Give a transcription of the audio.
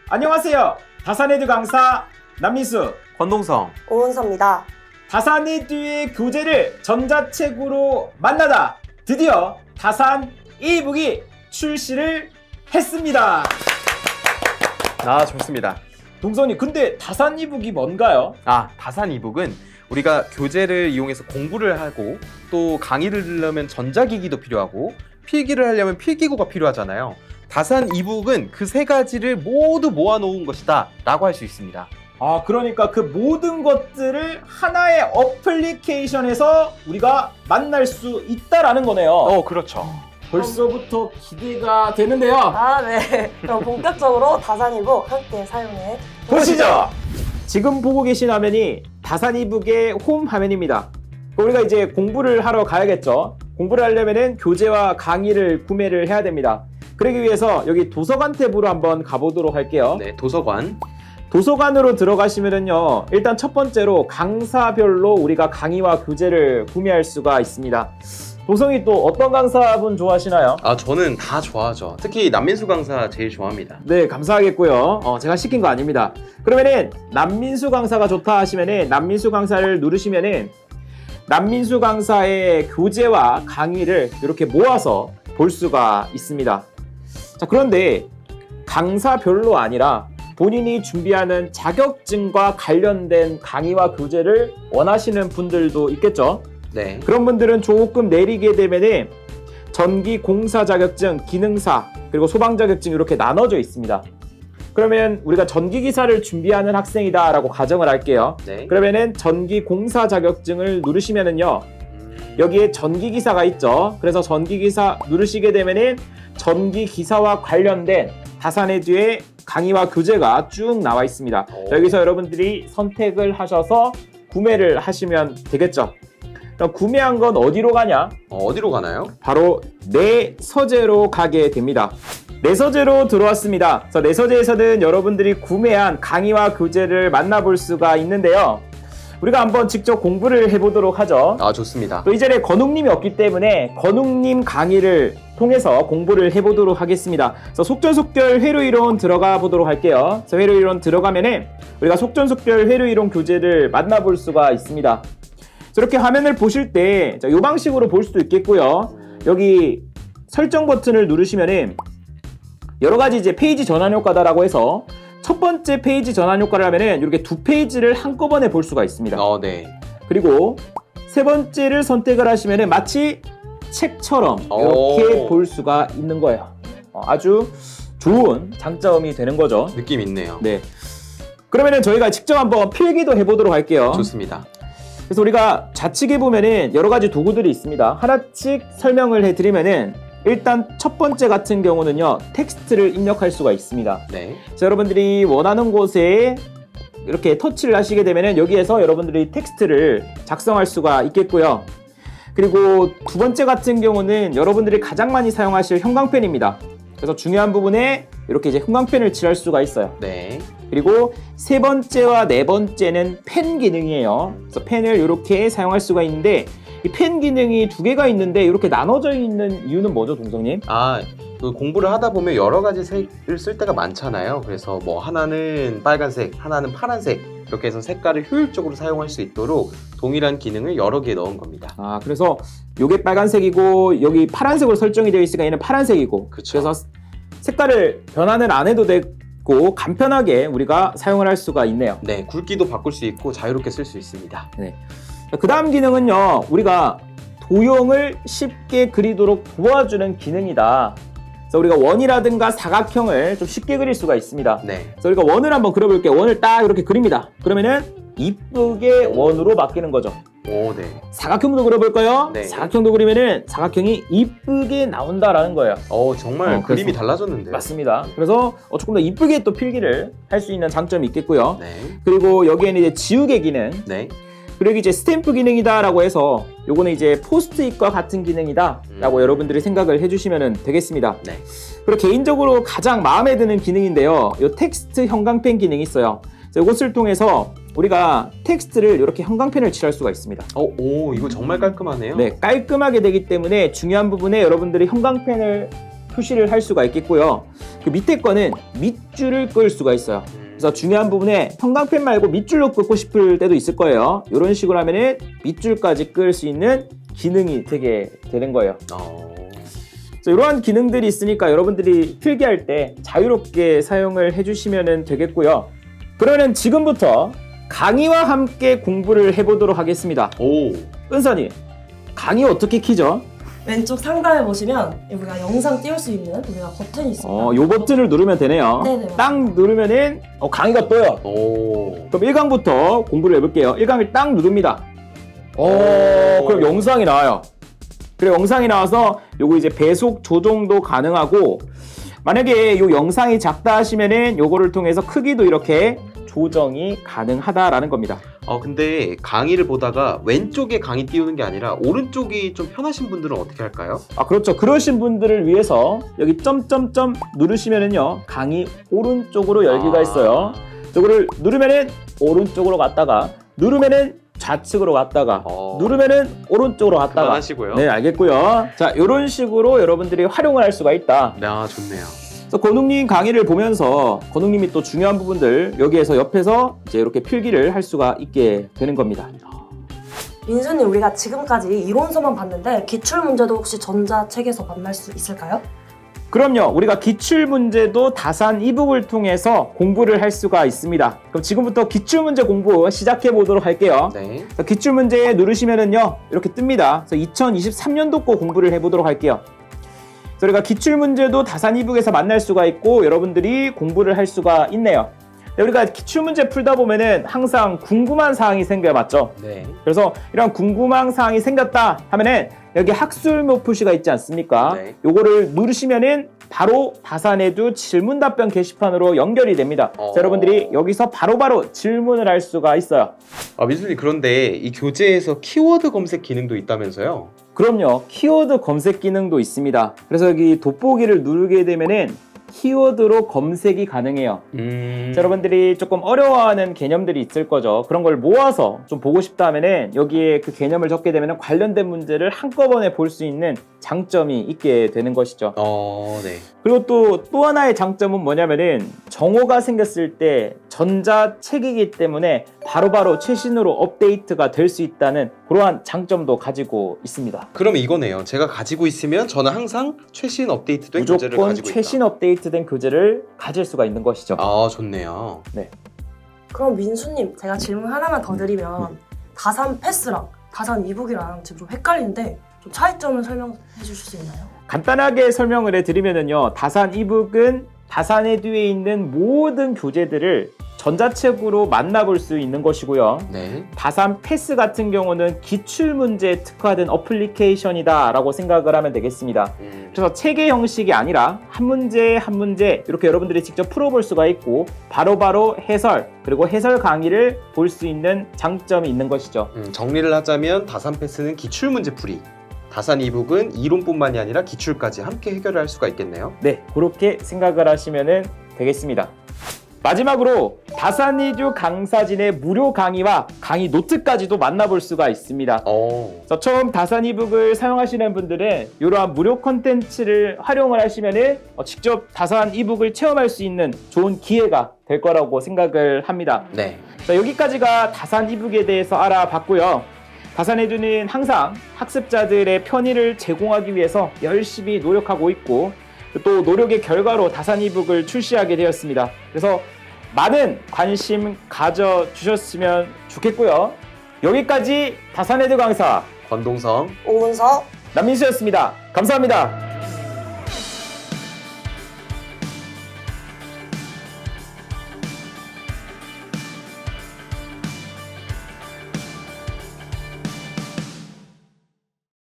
안녕하세요. 다산에듀 강사 남민수, 권동성. 오은서입니다. 다산에듀의 교재를 전자책으로 만나다 드디어 다산 이북이 출시를 했습니다. 아, 좋습니다. 동선이 근데 다산 이북이 뭔가요? 다산 이북은 우리가 교재를 이용해서 공부를 하고 또 강의를 들으려면 전자기기도 필요하고 필기를 하려면 필기구가 필요하잖아요. 다산 이북은 그 세 가지를 모두 모아놓은 것이다 라고 할 수 있습니다. 그러니까 그 모든 것들을 하나의 어플리케이션에서 우리가 만날 수 있다라는 거네요. 그렇죠. 벌써부터 기대가 되는데요. 네. 그럼 본격적으로 다산이북 함께 사용해 보시죠. 지금 보고 계신 화면이 다산 이북의 홈 화면입니다. 우리가 이제 공부를 하러 가야겠죠. 공부를 하려면은 교재와 강의를 구매를 해야 됩니다. 그러기 위해서 여기 도서관 탭으로 한번 가보도록 할게요. 네, 도서관. 도서관으로 들어가시면은요, 일단 첫 번째로 강사별로 우리가 강의와 교재를 구매할 수가 있습니다. 도성이 또 어떤 강사분 좋아하시나요? 저는 다 좋아하죠. 특히 남민수 강사 제일 좋아합니다. 네, 감사하겠고요. 제가 시킨 거 아닙니다. 그러면은 남민수 강사가 좋다 하시면은 남민수 강사를 누르시면은 남민수 강사의 교재와 강의를 이렇게 모아서 볼 수가 있습니다. 자, 그런데 강사별로 아니라 본인이 준비하는 자격증과 관련된 강의와 교재를 원하시는 분들도 있겠죠. 네. 그런 분들은 조금 내리게 되면은 전기 공사 자격증, 기능사, 그리고 소방 자격증 이렇게 나눠져 있습니다. 그러면 우리가 전기 기사를 준비하는 학생이다라고 가정을 할게요. 네. 그러면은 전기 공사 자격증을 누르시면은요, 여기에 전기 기사가 있죠. 그래서 전기 기사 누르시게 되면은 전기 기사와 관련된 다산에듀의 강의와 교재가 쭉 나와 있습니다. 여기서 여러분들이 선택을 하셔서 구매를 하시면 되겠죠. 그럼 구매한 건 어디로 가냐? 어디로 가나요? 바로 내 서재로 가게 됩니다. 내 서재로 들어왔습니다. 그래서 내 서재에서는 여러분들이 구매한 강의와 교재를 만나볼 수가 있는데요. 우리가 한번 직접 공부를 해보도록 하죠. 좋습니다. 또 이전에 건웅님이 없기 때문에 건웅님 강의를 통해서 공부를 해보도록 하겠습니다. 그래서 속전속결 회로이론 들어가 보도록 할게요. 그래서 회로이론 들어가면은 우리가 속전속결 회로이론 교재를 만나볼 수가 있습니다. 이렇게 화면을 보실 때 이 방식으로 볼 수도 있겠고요. 여기 설정 버튼을 누르시면은 여러 가지 이제 페이지 전환 효과다라고 해서 첫 번째 페이지 전환 효과를 하면은 이렇게 두 페이지를 한꺼번에 볼 수가 있습니다. 네. 그리고 세 번째를 선택을 하시면은 마치 책처럼 이렇게 볼 수가 있는 거예요. 아주 좋은 장점이 되는 거죠. 느낌 있네요. 네. 그러면은 저희가 직접 한번 필기도 해보도록 할게요. 좋습니다. 그래서 우리가 좌측에 보면은 여러 가지 도구들이 있습니다. 하나씩 설명을 해드리면은 일단 첫 번째 같은 경우는요, 텍스트를 입력할 수가 있습니다. 네. 그래서 여러분들이 원하는 곳에 이렇게 터치를 하시게 되면은 여기에서 여러분들이 텍스트를 작성할 수가 있겠고요. 그리고 두 번째 같은 경우는 여러분들이 가장 많이 사용하실 형광펜입니다. 그래서 중요한 부분에 이렇게 이제 형광펜을 칠할 수가 있어요. 네. 그리고 세 번째와 네 번째는 펜 기능이에요. 그래서 펜을 이렇게 사용할 수가 있는데 이 펜 기능이 두 개가 있는데 이렇게 나눠져 있는 이유는 뭐죠, 동성님? 그 공부를 하다 보면 여러 가지 색을 쓸 때가 많잖아요. 그래서 뭐 하나는 빨간색, 하나는 파란색 이렇게 해서 색깔을 효율적으로 사용할 수 있도록 동일한 기능을 여러 개 넣은 겁니다. 그래서 요게 빨간색이고 여기 파란색으로 설정이 되어 있으니까 얘는 파란색이고. 그쵸. 그래서 색깔을 변환을 안 해도 되고 간편하게 우리가 사용을 할 수가 있네요. 네, 굵기도 바꿀 수 있고 자유롭게 쓸 수 있습니다. 네. 그 다음 기능은요, 우리가 도형을 쉽게 그리도록 도와주는 기능이다. 그래서 우리가 원이라든가 사각형을 좀 쉽게 그릴 수가 있습니다. 네. 그래서 우리가 원을 한번 그려볼게요. 원을 딱 이렇게 그립니다. 그러면은 이쁘게 원으로 바뀌는 거죠. 네. 사각형도 그려볼까요? 네. 사각형도 그리면은 사각형이 이쁘게 나온다라는 거예요. 정말 그림이 달라졌는데요. 맞습니다. 그래서 조금 더 이쁘게 또 필기를 할 수 있는 장점이 있겠고요. 네. 그리고 여기에는 이제 지우개 기능, 네. 그리고 이제 스탬프 기능이다라고 해서 요거는 이제 포스트잇과 같은 기능이다라고 여러분들이 생각을 해주시면 되겠습니다. 네. 그리고 개인적으로 가장 마음에 드는 기능인데요, 요 텍스트 형광펜 기능이 있어요. 이것을 통해서 우리가 텍스트를 이렇게 형광펜을 칠할 수가 있습니다. 이거 정말 깔끔하네요. 네, 깔끔하게 되기 때문에 중요한 부분에 여러분들이 형광펜을 표시를 할 수가 있겠고요. 그 밑에 거는 밑줄을 끌 수가 있어요. 그래서 중요한 부분에 형광펜 말고 밑줄로 끌고 싶을 때도 있을 거예요. 이런 식으로 하면은 밑줄까지 끌 수 있는 기능이 되게 되는 거예요. 그래서 이러한 기능들이 있으니까 여러분들이 필기할 때 자유롭게 사용을 해주시면 되겠고요. 그러면 지금부터 강의와 함께 공부를 해보도록 하겠습니다. 오. 은선이, 강의 어떻게 키죠? 왼쪽 상단에 보시면 우리가 영상 띄울 수 있는 우리가 버튼이 있습니다. 요 버튼을 누르면 되네요. 네네. 딱 누르면은 강의가 떠요. 오. 그럼 1강부터 공부를 해볼게요. 1강을 딱 누릅니다. 오. 그럼 영상이 나와요. 그리고 영상이 나와서 요거 이제 배속 조정도 가능하고, 만약에 요 영상이 작다 하시면은 요거를 통해서 크기도 이렇게 조정이 가능하다라는 겁니다. 근데 강의를 보다가 왼쪽에 강의 띄우는 게 아니라 오른쪽이 좀 편하신 분들은 어떻게 할까요? 그렇죠. 그러신 분들을 위해서 여기 점점점 누르시면은요, 강의 오른쪽으로 열기가 있어요. 요거를 누르면은 오른쪽으로 갔다가, 누르면은 좌측으로 갔다가, 누르면은 오른쪽으로 갔다가. 그만하시고요. 네, 알겠고요. 자, 이런 식으로 여러분들이 활용을 할 수가 있다. 좋네요. 그래서 건웅님 강의를 보면서 건웅님이 또 중요한 부분들 여기에서 옆에서 이제 이렇게 필기를 할 수가 있게 되는 겁니다. 민수님, 우리가 지금까지 이론서만 봤는데 기출 문제도 혹시 전자책에서 만날 수 있을까요? 그럼요. 우리가 기출문제도 다산 이북을 통해서 공부를 할 수가 있습니다. 그럼 지금부터 기출문제 공부 시작해 보도록 할게요. 네. 기출문제 누르시면은요, 이렇게 뜹니다. 그래서 2023년도 거 공부를 해보도록 할게요. 그래서 우리가 기출문제도 다산 이북에서 만날 수가 있고 여러분들이 공부를 할 수가 있네요. 우리가 기출문제 풀다 보면은 항상 궁금한 사항이 생겨요, 맞죠? 네. 그래서 이런 궁금한 사항이 생겼다 하면은 여기 학술모 표시가 있지 않습니까? 네. 요거를 누르시면은 바로 다산에두 질문 답변 게시판으로 연결이 됩니다. 그래서 여러분들이 여기서 바로바로 질문을 할 수가 있어요. 민수님, 그런데 이 교재에서 키워드 검색 기능도 있다면서요? 그럼요. 키워드 검색 기능도 있습니다. 그래서 여기 돋보기를 누르게 되면은 키워드로 검색이 가능해요. 자, 여러분들이 조금 어려워하는 개념들이 있을 거죠. 그런 걸 모아서 좀 보고 싶다 하면은 여기에 그 개념을 적게 되면은 관련된 문제를 한꺼번에 볼 수 있는 장점이 있게 되는 것이죠. 네. 그리고 또 하나의 장점은 뭐냐면은 정오가 생겼을 때 전자책이기 때문에 바로바로 최신으로 업데이트가 될 수 있다는 그러한 장점도 가지고 있습니다. 그럼 이거네요. 제가 가지고 있으면 저는 항상 최신 업데이트된 교재를 무조건 가지고 최신 있다. 업데이트된 교재를 가질 수가 있는 것이죠. 좋네요. 그럼 민수님, 제가 질문 하나만 더 드리면 다산 패스랑 다산 이북이랑 지금 좀 헷갈리는데 좀 차이점을 설명해 주실 수 있나요? 간단하게 설명을 해드리면요, 다산 이북은 다산에듀에 있는 모든 교재들을 전자책으로 만나볼 수 있는 것이고요. 네. 다산 패스 같은 경우는 기출문제에 특화된 어플리케이션이다 라고 생각을 하면 되겠습니다. 그래서 책의 형식이 아니라 한 문제 한 문제 이렇게 여러분들이 직접 풀어볼 수가 있고 바로바로 해설, 그리고 해설 강의를 볼 수 있는 장점이 있는 것이죠. 정리를 하자면 다산 패스는 기출문제 풀이, 다산 이북은 이론뿐만이 아니라 기출까지 함께 해결을 할 수가 있겠네요. 네, 그렇게 생각을 하시면 되겠습니다. 마지막으로 다산이듀 강사진의 무료 강의와 강의 노트까지도 만나볼 수가 있습니다. 그래서 처음 다산 이북을 사용하시는 분들은 이러한 무료 콘텐츠를 활용을 하시면 직접 다산 이북을 체험할 수 있는 좋은 기회가 될 거라고 생각을 합니다. 네. 자, 여기까지가 다산 이북에 대해서 알아봤고요. 다산에듀는 항상 학습자들의 편의를 제공하기 위해서 열심히 노력하고 있고 또 노력의 결과로 다산 이북을 출시하게 되었습니다. 그래서 많은 관심 가져주셨으면 좋겠고요. 여기까지 다산에듀 강사 권동성, 오은서 남민수였습니다. 감사합니다.